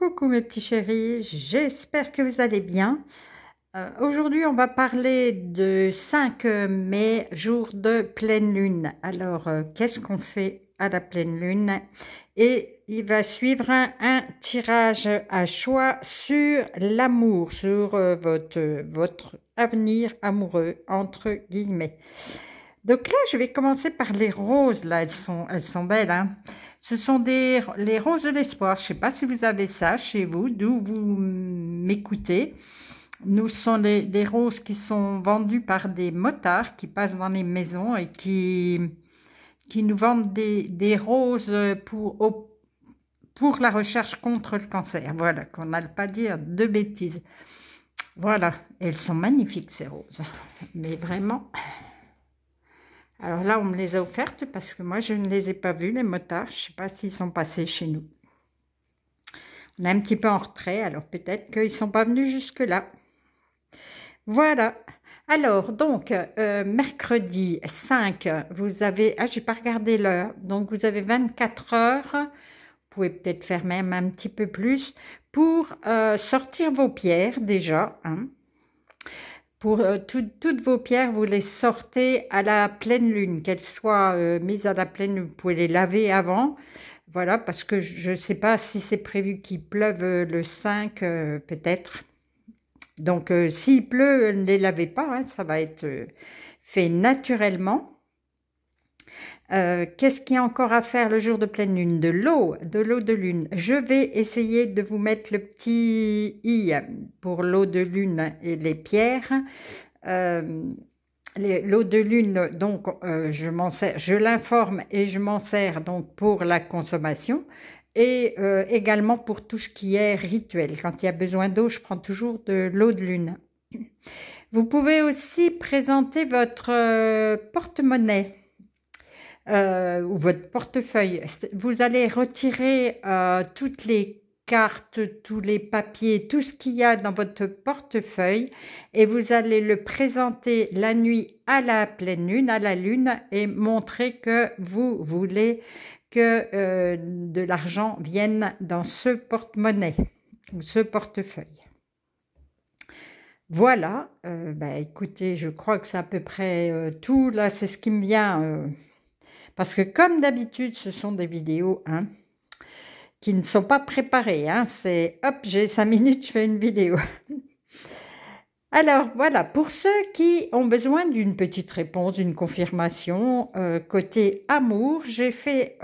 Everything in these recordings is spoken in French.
Coucou mes petits chéris, j'espère que vous allez bien. Aujourd'hui, on va parler de 5 mai, jour de pleine lune. Alors, qu'est-ce qu'on fait à la pleine lune? Et il va suivre un tirage à choix sur l'amour, sur votre avenir amoureux, entre guillemets. Donc là, je vais commencer par les roses. Là, elles sont belles, hein. Ce sont les roses de l'espoir. Je ne sais pas si vous avez ça chez vous, d'où vous m'écoutez. Nous, ce sont des roses qui sont vendues par des motards qui passent dans les maisons et qui nous vendent des roses pour la recherche contre le cancer. Voilà, qu'on n'aille pas dire de bêtises. Voilà, elles sont magnifiques ces roses. Mais vraiment... Alors là, on me les a offertes parce que moi, je ne les ai pas vues, les motards. Je ne sais pas s'ils sont passés chez nous. On est un petit peu en retrait, alors peut-être qu'ils ne sont pas venus jusque-là. Voilà. Alors, donc, mercredi 5, vous avez... Ah, je n'ai pas regardé l'heure. Donc, vous avez 24 heures. Vous pouvez peut-être faire même un petit peu plus pour sortir vos pierres déjà, hein. Pour toutes vos pierres, vous les sortez à la pleine lune, qu'elles soient mises à la pleine lune. Vous pouvez les laver avant, voilà, parce que je ne sais pas si c'est prévu qu'il pleuve le 5, peut-être. Donc, s'il pleut, ne les lavez pas, hein, ça va être fait naturellement. Qu'est-ce qu'il y a encore à faire le jour de pleine lune? De l'eau de lune. Je vais essayer de vous mettre le petit i pour l'eau de lune et les pierres. L'eau de lune, donc je m'en sers, je l'informe et je m'en sers donc pour la consommation et également pour tout ce qui est rituel. Quand il y a besoin d'eau, je prends toujours de l'eau de lune. Vous pouvez aussi présenter votre porte-monnaie. Ou votre portefeuille. Vous allez retirer toutes les cartes, tous les papiers, tout ce qu'il y a dans votre portefeuille et vous allez le présenter la nuit à la pleine lune, à la lune et montrer que vous voulez que de l'argent vienne dans ce porte-monnaie ou ce portefeuille. Voilà, écoutez, je crois que c'est à peu près tout. Là, c'est ce qui me vient... Parce que comme d'habitude, ce sont des vidéos hein, qui ne sont pas préparées. Hein, c'est hop, j'ai 5 minutes, je fais une vidéo. Alors voilà, pour ceux qui ont besoin d'une petite réponse, d'une confirmation, côté amour, j'ai fait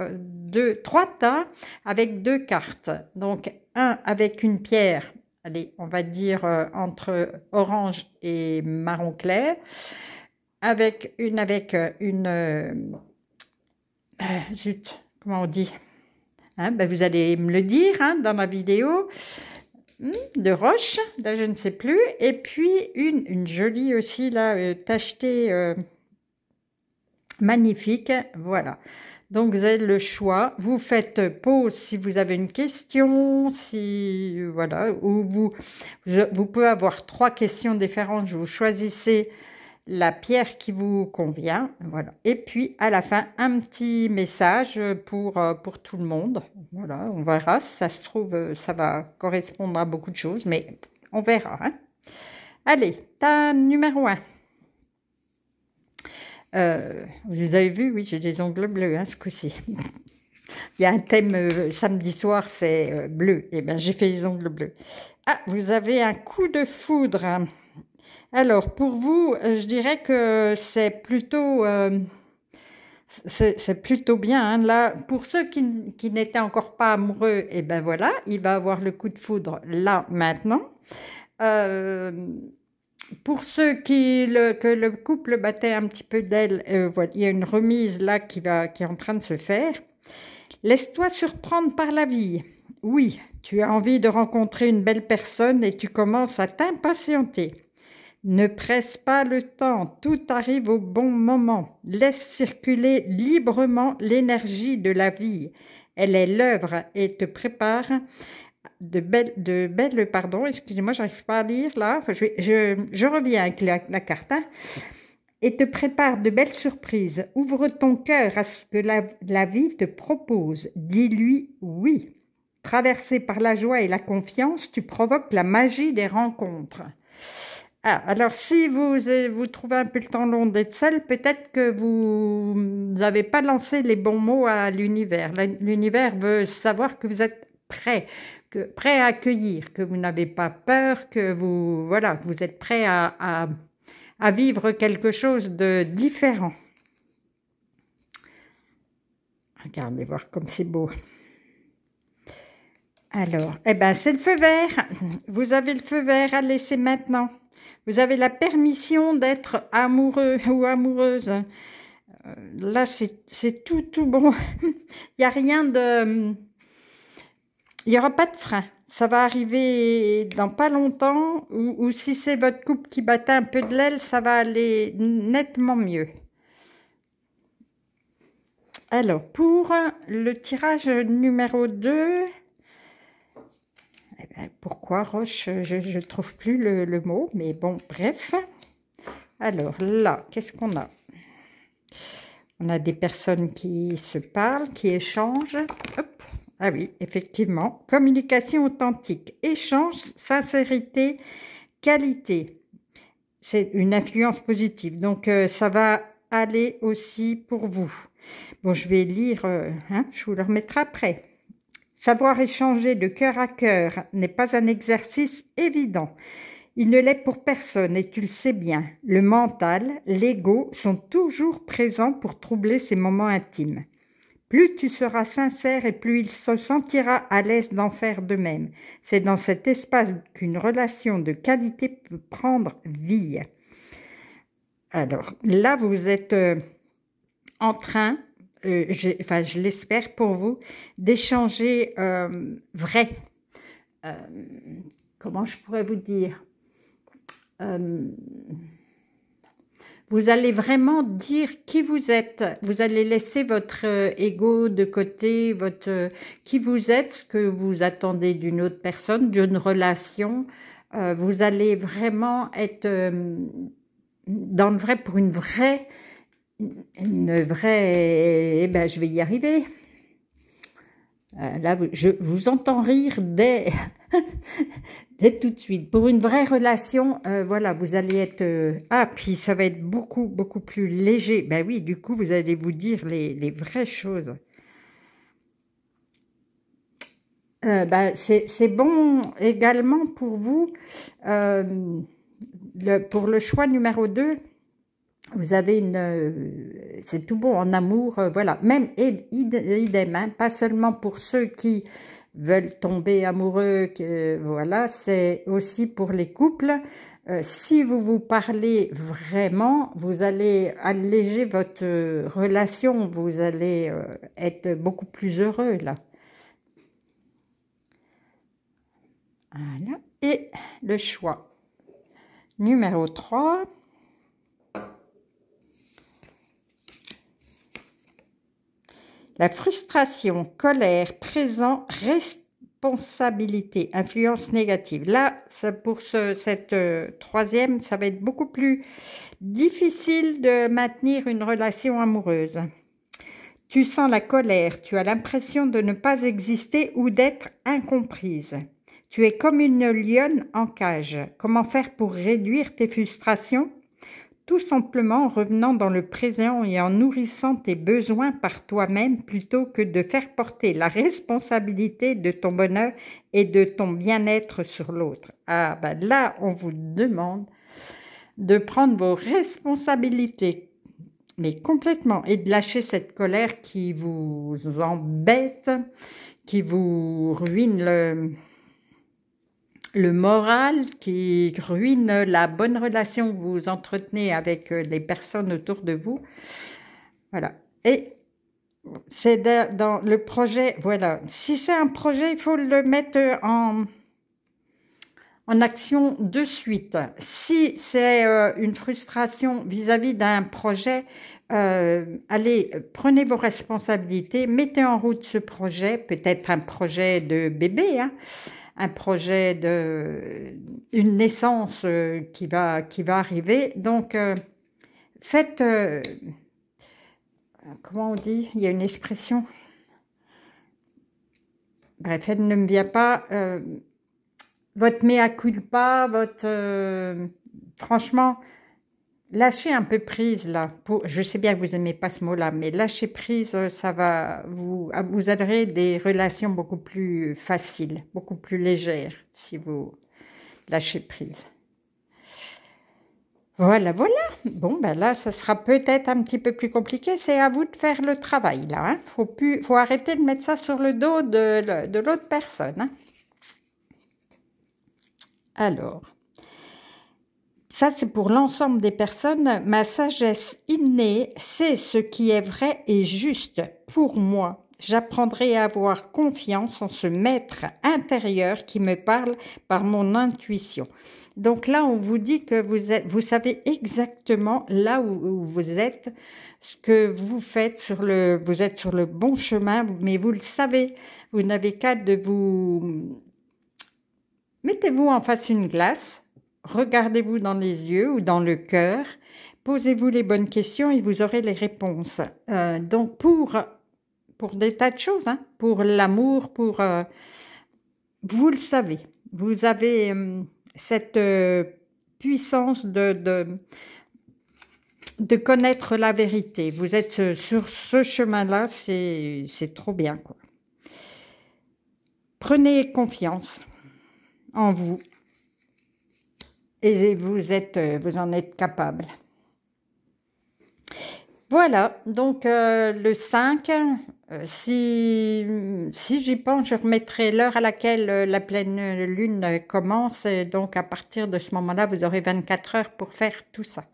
3 tas avec 2 cartes. Donc un avec une pierre, allez, on va dire entre orange et marron clair, avec une zut, comment on dit hein, vous allez me le dire hein, dans ma vidéo. De roche, là je ne sais plus. Et puis une jolie aussi, là, tachetée, magnifique. Voilà. Donc vous avez le choix. Vous faites pause si vous avez une question, si voilà, ou vous pouvez avoir 3 questions différentes. Vous choisissez la pierre qui vous convient, voilà. Et puis à la fin un petit message pour tout le monde. Voilà, on verra si ça se trouve ça va correspondre à beaucoup de choses, mais on verra. Hein. Allez, tas numéro 1. Vous avez vu, oui, j'ai des ongles bleus hein, ce coup-ci. Il y a un thème samedi soir, c'est bleu. Et bien j'ai fait les ongles bleus. Ah, vous avez un coup de foudre. Hein. Alors, pour vous, je dirais que c'est plutôt bien. Hein. Là, pour ceux qui n'étaient encore pas amoureux, et ben voilà, il va avoir le coup de foudre là, maintenant. Pour ceux que le couple battait un petit peu d'aile, voilà, il y a une remise là qui est en train de se faire. Laisse-toi surprendre par la vie. Oui, tu as envie de rencontrer une belle personne et tu commences à t'impatienter. Ne presse pas le temps, tout arrive au bon moment. Laisse circuler librement l'énergie de la vie. Elle est l'œuvre et te prépare pardon, excusez-moi, j'arrive pas à lire là. Enfin, je reviens avec la carte. Hein, et te prépare de belles surprises. Ouvre ton cœur à ce que la vie te propose. Dis-lui oui. traversé par la joie et la confiance, tu provoques la magie des rencontres. Ah, alors, si vous trouvez un peu le temps long d'être seul, peut-être que vous n'avez pas lancé les bons mots à l'univers. L'univers veut savoir que vous êtes prêt à accueillir, que vous n'avez pas peur, que voilà, que vous êtes prêt à vivre quelque chose de différent. Regardez voir comme c'est beau. Alors, eh ben, c'est le feu vert. Vous avez le feu vert à laisser maintenant. Vous avez la permission d'être amoureux ou amoureuse. Là, c'est tout bon. Il n'y a rien de... Il n'y aura pas de frein. Ça va arriver dans pas longtemps. Ou si c'est votre couple qui battait un peu de l'aile, ça va aller nettement mieux. Alors, pour le tirage numéro 2... Pourquoi Roche? Je ne trouve plus le mot, mais bon, bref. Alors là, qu'est-ce qu'on a? On a des personnes qui se parlent, qui échangent. Hop. Ah oui, effectivement. Communication authentique, échange, sincérité, qualité. C'est une influence positive. Donc, ça va aller aussi pour vous. Bon, je vais lire, je vous le remettrai après. Savoir échanger de cœur à cœur n'est pas un exercice évident. Il ne l'est pour personne et tu le sais bien. Le mental, l'ego sont toujours présents pour troubler ces moments intimes. Plus tu seras sincère et plus il se sentira à l'aise d'en faire de même. C'est dans cet espace qu'une relation de qualité peut prendre vie. Alors là, vous êtes en train... je l'espère pour vous, d'échanger vrai. Comment je pourrais vous dire? Vous allez vraiment dire qui vous êtes. Vous allez laisser votre ego de côté, qui vous êtes, ce que vous attendez d'une autre personne, d'une relation. Vous allez vraiment être dans le vrai pour une vraie... eh ben, je vais y arriver. Là, je vous entends rire dès tout de suite. Pour une vraie relation, voilà, vous allez être... puis ça va être beaucoup plus léger. Ben oui, du coup, vous allez vous dire les vraies choses. Ben, c'est bon également pour vous. Pour le choix numéro 2, vous avez c'est tout bon en amour, voilà, même idem, hein, pas seulement pour ceux qui veulent tomber amoureux, voilà, c'est aussi pour les couples. Si vous vous parlez vraiment, vous allez alléger votre relation, vous allez être beaucoup plus heureux, là. Voilà, et le choix numéro 3... La frustration, colère, présent, responsabilité, influence négative. Là, pour cette troisième, ça va être beaucoup plus difficile de maintenir une relation amoureuse. Tu sens la colère, tu as l'impression de ne pas exister ou d'être incomprise. Tu es comme une lionne en cage. Comment faire pour réduire tes frustrations ? Tout simplement en revenant dans le présent et en nourrissant tes besoins par toi-même plutôt que de faire porter la responsabilité de ton bonheur et de ton bien-être sur l'autre. Ah ben là, on vous demande de prendre vos responsabilités, mais complètement, et de lâcher cette colère qui vous embête, qui vous ruine le moral, qui ruine la bonne relation que vous entretenez avec les personnes autour de vous. Voilà. Et c'est dans le projet, voilà. Si c'est un projet, il faut le mettre en action de suite. Si c'est une frustration vis-à-vis d'un projet, allez, prenez vos responsabilités, mettez en route ce projet, peut-être un projet de bébé, hein, un projet une naissance qui va arriver. Donc, faites, comment on dit? Il y a une expression. bref, elle ne me vient pas. Votre mea culpa, franchement, lâchez un peu prise là. Je sais bien que vous n'aimez pas ce mot-là, mais lâcher prise, ça va vous aurez des relations beaucoup plus faciles, beaucoup plus légères si vous lâchez prise. Voilà, voilà. Bon, ben là, ça sera peut-être un petit peu plus compliqué. C'est à vous de faire le travail, là. Hein. Faut arrêter de mettre ça sur le dos de l'autre personne. Hein. Alors, ça, c'est pour l'ensemble des personnes. Ma sagesse innée, c'est ce qui est vrai et juste pour moi. J'apprendrai à avoir confiance en ce maître intérieur qui me parle par mon intuition. Donc là, on vous dit que vous savez exactement là où vous êtes, ce que vous faites vous êtes sur le bon chemin, mais vous le savez. Vous n'avez qu'à mettez-vous en face une glace, regardez-vous dans les yeux ou dans le cœur, posez-vous les bonnes questions et vous aurez les réponses. Donc pour des tas de choses, hein, pour l'amour, vous le savez, vous avez cette puissance de connaître la vérité. Vous êtes sur ce chemin-là, c'est trop bien, quoi. Prenez confiance en vous et vous en êtes capable. Voilà, donc le 5, si j'y pense, je remettrai l'heure à laquelle la pleine lune commence, et donc à partir de ce moment-là, vous aurez 24 heures pour faire tout ça.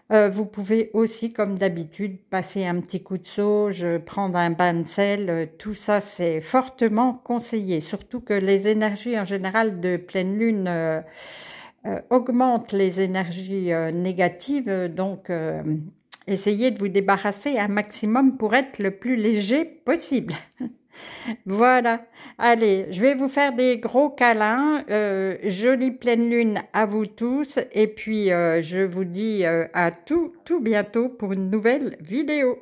Vous pouvez aussi, comme d'habitude, passer un petit coup de sauge, prendre un bain de sel, tout ça c'est fortement conseillé, surtout que les énergies en général de pleine lune augmentent les énergies négatives, donc essayez de vous débarrasser un maximum pour être le plus léger possible. Voilà, allez, je vais vous faire des gros câlins, jolie pleine lune à vous tous, et puis je vous dis à tout bientôt pour une nouvelle vidéo.